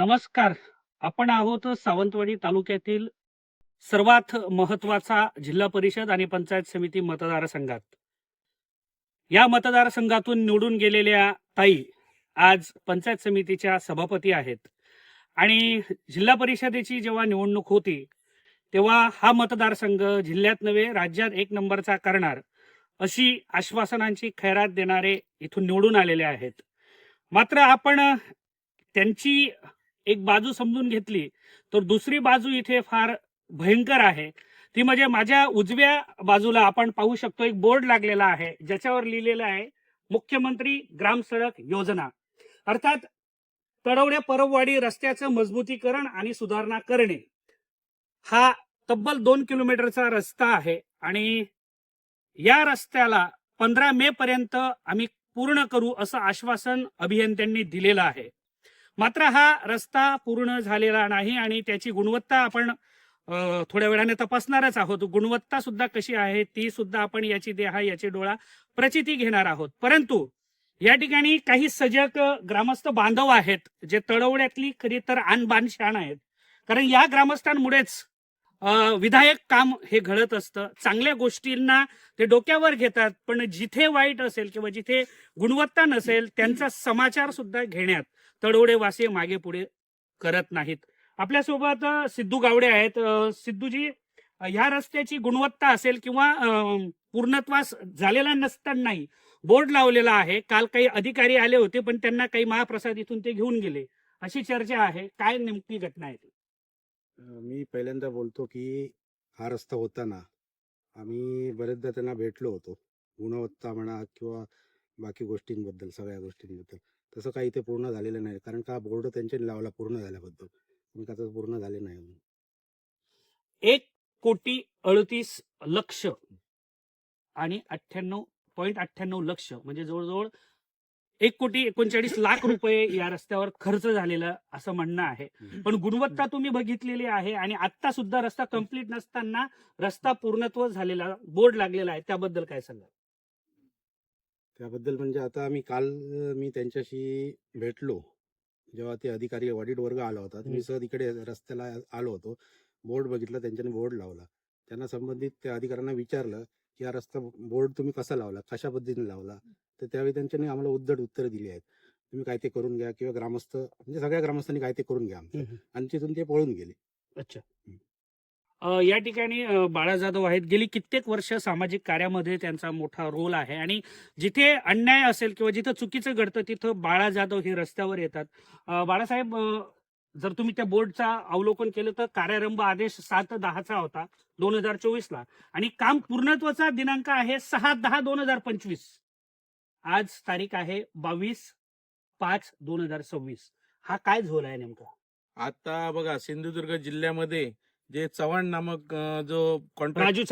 नमस्कार. आपण आहोत सावंतवाडी तालुक्यातील सर्वात महत्त्वाचा जिल्हा परिषद आणि पंचायत समिती मतदारसंघात. या मतदारसंघातून निवडून गेलेल्या ताई आज पंचायत समितीच्या सभापती आहेत. आणि जिल्हा परिषदेची जेव्हा निवडणूक होती तेव्हा हा मतदारसंघ जिल्ह्यात नव्हे राज्यात एक नंबरचा करणार अशी आश्वासनांची खैरात देणारे इथून निवडून आलेले आहेत. मात्र आपण त्यांची एक बाजू समजून घेतली तर दुसरी बाजू इथे फार भयंकर आहे. ती म्हणजे माझ्या उजव्या बाजूला आपण पाहू शकतो एक बोर्ड लागलेला आहे ज्याच्यावर लिहिलेलं आहे मुख्यमंत्री ग्राम सडक योजना. अर्थात तडवडे परबवाडी रस्त्याचं मजबूतीकरण आणि सुधारणा करणे. हा तब्बल 2 किलोमीटरचा रस्ता आहे आणि या रस्त्याला 15 मे पर्यंत आम्ही पूर्ण करू असं आश्वासन अभियंत्यांनी दिलेलं आहे. मात्र हा रस्ता पूर्ण झालेला नाही आणि त्याची गुणवत्ता आपण थोड्या वेळाने तपासणारच आहोत. गुणवत्ता सुद्धा कशी आहे ती सुद्धा आपण याची देहा याची डोळा प्रचिती घेणार आहोत. परंतु या ठिकाणी काही सजग ग्रामस्थ बांधव आहेत जे तळवड्यातली खरी तर आणबाण शाण आहेत. कारण या ग्रामस्थांमुळेच विधायक काम हे घडत असतं. चांगल्या गोष्टींना ते डोक्यावर घेतात, पण जिथे वाईट असेल किंवा जिथे गुणवत्ता नसेल त्यांचा समाचार सुद्धा घेण्यात तळवडे वासी मागे पुढे करत नाहीत. आपल्यासोबत सिद्धू गावडे आहेत. सिद्धूजी, ह्या रस्त्याची गुणवत्ता असेल किंवा पूर्णत्वास झालेला नसतानाही बोर्ड लावलेला आहे. काल काही अधिकारी आले होते पण त्यांना काही महाप्रसाद इथून ते घेऊन गेले अशी चर्चा आहे. काय नेमकी घटना आहे? मी पहिल्यांदा बोलतो की हा रस्ता होताना आम्ही बरेचदा त्यांना भेटलो होतो, गुणवत्ता म्हणा किंवा बाकी गोष्टींबद्दल, सगळ्या गोष्टींबद्दल. तसं काही ते पूर्ण झालेलं नाही, कारण का बोर्ड त्यांच्यानी लावला पूर्ण झाल्याबद्दल, पण का तसं पूर्ण झाले नाही अजून. 1,38,00,00,000 आणि 98.98 लक्ष म्हणजे जवळजवळ 1,39,00,00,000 रुपये या रस्त्यावर खर्च झालेला असं म्हणणं आहे. पण गुणवत्ता तुम्ही बघितलेली आहे आणि आता सुद्धा रस्ता कंप्लीट नसताना रस्ता पूर्णत्व झालेला बोर्ड लागलेला आहे, त्याबद्दल काय सांगा? त्याबद्दल म्हणजे आता आम्ही काल मी त्यांच्याशी भेटलो, जेव्हा ते अधिकारी ऑडिट वर्ग आला होता, तर मी सहज इकडे रस्त्याला आलो होतो. बोर्ड बघितला, त्यांच्याने बोर्ड लावला. त्यांना संबंधित त्या अधिकाऱ्यांना विचारलं की हा रस्ता बोर्ड तुम्ही कसा लावला, कशा पद्धतीने लावला, तर त्यावेळी त्यांच्यानी आम्हाला उद्धट उत्तर दिली आहेत. तुम्ही काय ते करून घ्या किंवा ग्रामस्थ म्हणजे सगळ्या ग्रामस्थांनी काय ते करून घ्या आमचं, आणि तिथून ते पळून गेले. अच्छा. या ठिकाणी बाळा जाधव आहेत. गेली कित्येक वर्ष सामाजिक कार्यामध्ये त्यांचा मोठा रोल आहे आणि जिथे अन्याय असेल किंवा जिथं चुकीचं घडतं तिथं बाळा जाधव हे रस्त्यावर येतात. बाळासाहेब, जर तुम्ही त्या बोर्डचा अवलोकन केलं तर कार्यारंभ आदेश 7/10 होता 2024 आणि काम पूर्णत्वाचा दिनांक आहे 6/10/2025. आज तारीख आहे 22/5/2026. हा काय झोल आहे नेमका? आता बघा, सिंधुदुर्ग जिल्ह्यामध्ये जे चव्हाण नामक जो राजू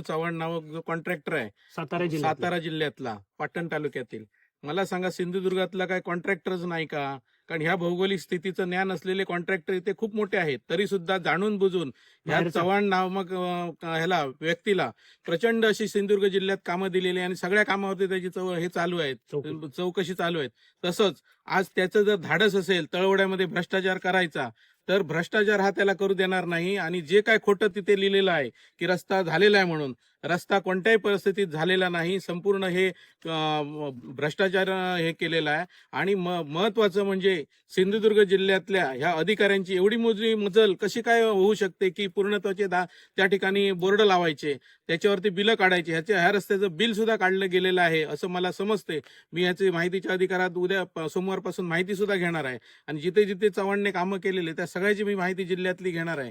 चव्हाण नामक जो कॉन्ट्रॅक्टर आहे सातारा जिल्ह्यातला पाटण तालुक्यातील, मला सांगा सिंधुदुर्गातला काय कॉन्ट्रॅक्टरच नाही का? कारण ह्या भौगोलिक स्थितीचं ज्ञान असलेले कॉन्ट्रॅक्टर इथे खूप मोठे आहेत, तरी सुद्धा जाणून बुजून ह्या चव्हाण नामक ह्याला व्यक्तीला प्रचंड अशी सिंधुदुर्ग जिल्ह्यात कामं दिलेली आणि सगळ्या कामावरती त्याची हे चालू आहेत, चौकशी चालू आहेत. तसंच आज त्याचं जर धाडस असेल तळवड्यामध्ये भ्रष्टाचार करायचा, तर भ्रष्टाचार हा त्याला करू देणार नाही. आणि जे काय खोटं तिथे लिहिलेलं आहे की रस्ता झालेला आहे म्हणून, रस्ता कोणत्याही परिस्थितीत झालेला नाही. संपूर्ण हे भ्रष्टाचार हे केलेला आहे. आणि महत्वाचं म्हणजे सिंधुदुर्ग जिल्ह्यातल्या ह्या अधिकाऱ्यांची एवढी मोजरी मजल कशी काय होऊ शकते की पूर्णत्वाचे त्या ठिकाणी बोर्ड लावायचे, त्याच्यावरती बिलं काढायची. ह्या रस्त्याचं बिल सुद्धा काढलं गेलेलं आहे असं मला समजते. मी ह्याची माहितीच्या अधिकारात उद्या सोमवारपासून माहिती सुद्धा घेणार आहे आणि जिथे जिथे चव्हाणने कामं केलेले त्या सगळ्याची मी माहिती जिल्ह्यातली घेणार आहे.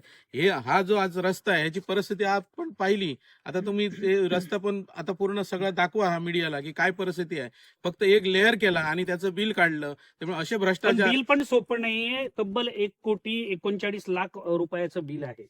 हा जो आज रस्ता आहे ह्याची परिस्थिती आपण पाहिली. आता तुम्ही ते रस्ता पण आता पूर्ण सगळं दाखवा हा मीडियाला की काय परिस्थिती आहे. फक्त एक लेअर केला आणि त्याचं बिल काढलं. त्यामुळे असे भ्रष्टाचार. बिल पण सोपं नाहीये. तब्बल 1,39,00,00,000 रुपयाचं बिल आहे.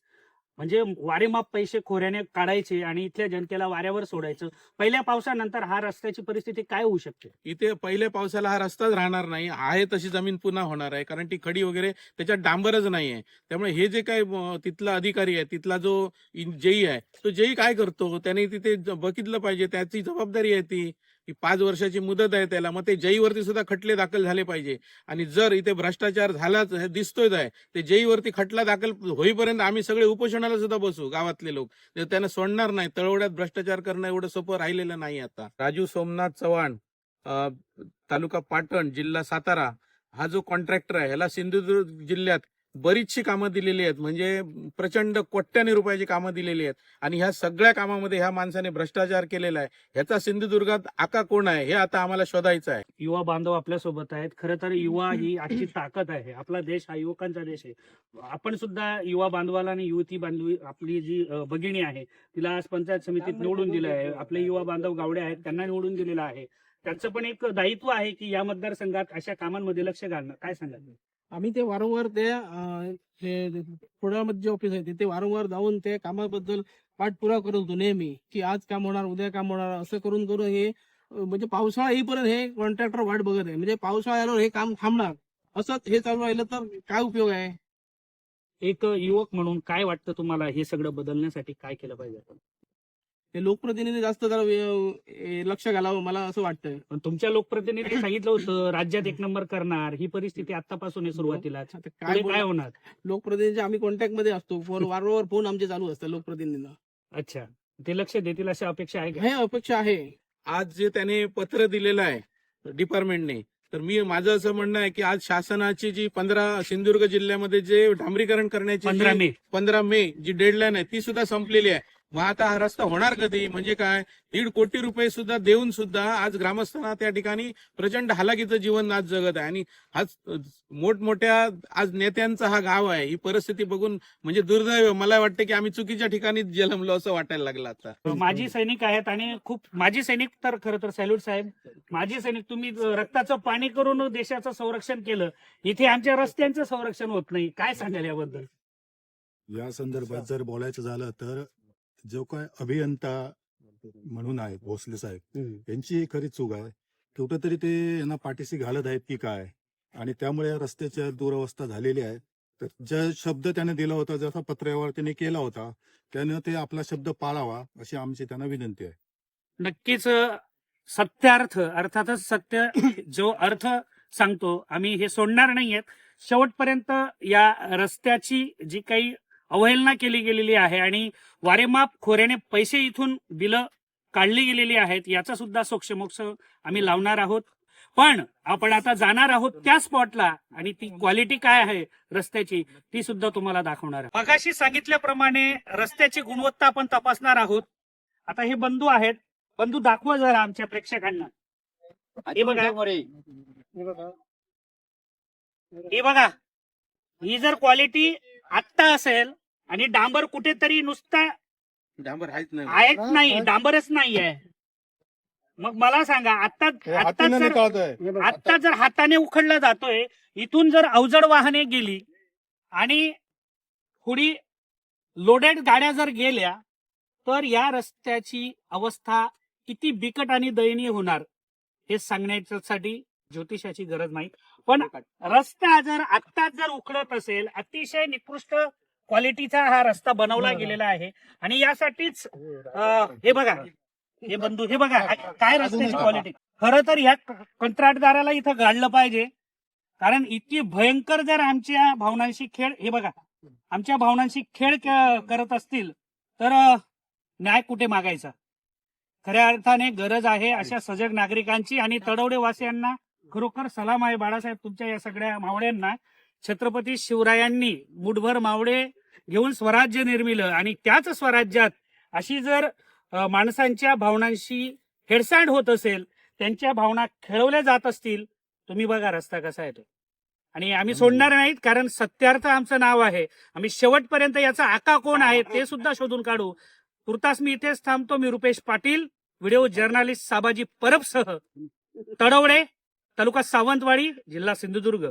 म्हणजे वारेमाप पैसे खोऱ्याने काढायचे आणि इथल्या जनतेला वाऱ्यावर सोडायचं. पहिल्या पावसानंतर हा रस्त्याची परिस्थिती काय होऊ शकते? इथे पहिल्या पावसाला हा रस्ताच राहणार नाही. आहे तशी जमीन पुन्हा होणार आहे, कारण ती खडी वगैरे त्याच्यात डांबरच नाही आहे. त्यामुळे हे जे काय तिथला अधिकारी आहे, तिथला जो जेई आहे, तो जेई काय करतो त्याने तिथे बघितलं पाहिजे, त्याची जबाबदारी आहे ती. ही 5 वर्षाची मुदत आहे त्याला, मग ते जईवरती सुद्धा खटले दाखल झाले पाहिजे. आणि जर इथे भ्रष्टाचार झालाच हे दिसतोय आहे, ते जईवरती खटला दाखल होईपर्यंत आम्ही सगळे उपोषणाला सुद्धा बसू, गावातले लोक त्यांना सोडणार नाही. तळवड्यात भ्रष्टाचार करणं एवढं सोपं राहिलेलं नाही आता. राजू सोमनाथ चव्हाण, तालुका पाटण, जिल्हा सातारा, हा जो कॉन्ट्रॅक्टर आहे ह्याला सिंधुदुर्ग जिल्ह्यात बरीचशी कामं दिलेली आहेत, म्हणजे प्रचंड कोट्याने रुपयाची कामं दिलेली आहेत. आणि ह्या सगळ्या कामामध्ये ह्या माणसाने भ्रष्टाचार केलेला आहे. ह्याचा सिंधुदुर्गात आका कोण आहे हे आता आम्हाला शोधायचं आहे. युवा बांधव आपल्या सोबत आहेत. खरं तर युवा ही आजची ताकद आहे. आपला देश हा युवकांचा देश आहे. आपण सुद्धा युवा बांधवाला आणि युवती बांधवी आपली जी भगिनी आहे तिला आज पंचायत समितीत निवडून दिलं आहे. आपले युवा बांधव गावडे आहेत, त्यांना निवडून दिलेलं आहे. त्यांचं पण एक दायित्व आहे की या मतदारसंघात अशा कामांमध्ये लक्ष घालणं. काय सांगाल? आम्ही ते वारंवार पुण्यामध्ये जे ऑफिस आहे तिथे वारंवार जाऊन ते कामाबद्दल पाठपुरावा करत होतो नेहमी, की आज काम होणार, उद्या काम होणार, असं करून करून हे म्हणजे पावसाळा येईपर्यंत हे कॉन्ट्रॅक्टर वाट बघत आहे. म्हणजे पावसाळा आल्यावर हे काम थांबणार, असंच हे चालू राहिलं तर काय उपयोग आहे? एक युवक म्हणून काय वाटतं तुम्हाला, हे सगळं बदलण्यासाठी काय केलं पाहिजे? हे लोकप्रतिनिधी जास्त जरा लक्ष घालावं, मला असं वाटतंय. पण तुमच्या लोकप्रतिनिधी सांगितलं होतं राज्यात 1 नंबर करणार. ही परिस्थिती आतापासून आहे सुरुवातीला. आता काय काय होणार? लोकप्रतिनिधी आम्ही कॉन्टॅक्ट मध्ये असतो, वारंवार फोन आमचे चालू असतात लोकप्रतिनिधींना. अच्छा, ते लक्ष देतील अशी अपेक्षा आहे का? हे अपेक्षा आहे. आज जे त्याने पत्र दिलेलं आहे डिपार्टमेंटने, तर माझं असं म्हणणं आहे की आज शासनाची जी 15 सिंधुदुर्ग जिल्ह्यामध्ये जे डांबरीकरण करण्याची 15 मे जी डेडलाईन आहे ती सुद्धा संपलेली आहे. मग आता हा रस्ता होणार कधी? म्हणजे काय, 1.5 कोटी रुपये सुद्धा देऊन सुद्धा आज ग्रामस्थांना त्या ठिकाणी प्रचंड हालाकीचं जीवन आज जगत आहे. आणि आज मोठमोठ्या आज नेत्यांचा हा गाव आहे. ही परिस्थिती बघून म्हणजे दुर्दैव, मला वाटतं की आम्ही चुकीच्या ठिकाणी जन्मलो असं वाटायला लागलं आता. माजी सैनिक आहेत आणि खूप माजी सैनिक, तर खरं तर सॅल्यूट साहेब. माजी सैनिक, तुम्ही रक्ताचं पाणी करून देशाचं संरक्षण केलं. इथे आमच्या रस्त्यांचं संरक्षण होत नाही. काय सांगाल याबद्दल? या संदर्भात जर बोलायचं झालं तर जो काय अभियंता म्हणून आहेत भोसले साहेब, यांची खरी चूक आहे. कुठंतरी ते यांना पाठीशी घालत आहेत की काय, आणि त्यामुळे या रस्त्याच्या दुरवस्था झालेली आहे. तर जे शब्द त्याने दिला होता, जसा पत्रव्यवहार त्याने केला होता, त्यानं ते आपला शब्द पाळावा अशी आमची त्यांना विनंती आहे. नक्कीच सत्यार्थ, अर्थातच सत्य जो अर्थ सांगतो आम्ही हे सोडणार नाहीयेत. शेवटपर्यंत या रस्त्याची जी काही अवहेलना केली गेलेली आहे आणि वारेमाप खोऱ्याने पैसे इथून बिलं काढली गेलेली आहेत, याचा सुद्धा सोक्षमोक्ष आम्ही लावणार आहोत. पण आपण आता जाणार आहोत त्या स्पॉटला आणि ती क्वालिटी काय आहे रस्त्याची ती सुद्धा तुम्हाला दाखवणार आहे. मगाशी सांगितल्याप्रमाणे रस्त्याची गुणवत्ता आपण तपासणार आहोत. आता हे बंधू आहेत. बंधू, दाखवा जरा आमच्या प्रेक्षकांना. हे बघा, हे बघा, ही जर क्वालिटी आत्ता असेल आणि डांबर कुठेतरी नुसता डांबर आहेच आहेच नाही, डांबरच नाहीये, मग मला सांगा, आता जर हाताने उखडला जातोय, इथून जर अवजड वाहने गेली आणि थोडी लोडेड गाड्या जर गेल्या तर या रस्त्याची अवस्था किती बिकट आणि दयनीय होणार हे सांगण्यासाठी ज्योतिषाची गरज नाही. पण रस्ता जर आत्ताच जर उखडत असेल, अतिशय निकृष्ट क्वालिटीचा हा रस्ता बनवला गेलेला आहे. आणि यासाठीच हे बघा, हे बंधू, हे बघा काय रस्त्याची क्वालिटी. खरं तर ह्या कंत्राटदाराला इथं गाडलं पाहिजे, कारण इतकी भयंकर जर आमच्या भावनांशी खेळ, हे बघा, आमच्या भावनांशी खेळ करत असतील तर न्याय कुठे मागायचा? खऱ्या अर्थाने गरज आहे अशा सजग नागरिकांची. आणि तडवडे वासियांना खरोखर सलाम आहे बाळासाहेब, तुमच्या या सगळ्या मावळ्यांना. छत्रपती शिवरायांनी मुठभर मावळे घेऊन स्वराज्य निर्मिलं आणि त्याच स्वराज्यात अशी जर माणसांच्या भावनांशी हेळसांड होत असेल, त्यांच्या भावना खेळवल्या जात असतील, तुम्ही बघा रस्ता कसा आहे तो. आणि आम्ही सोडणार नाहीत, कारण सत्यार्थ आमचं नाव आहे. आम्ही शेवटपर्यंत याचा आका कोण आहे ते सुद्धा शोधून काढू. तुर्तास मी इथेच थांबतो. मी रुपेश पाटील, व्हिडिओ जर्नालिस्ट साबाजी परबसह, तडवडे, तालुका सावंतवाडी, जिल्हा सिंधुदुर्ग.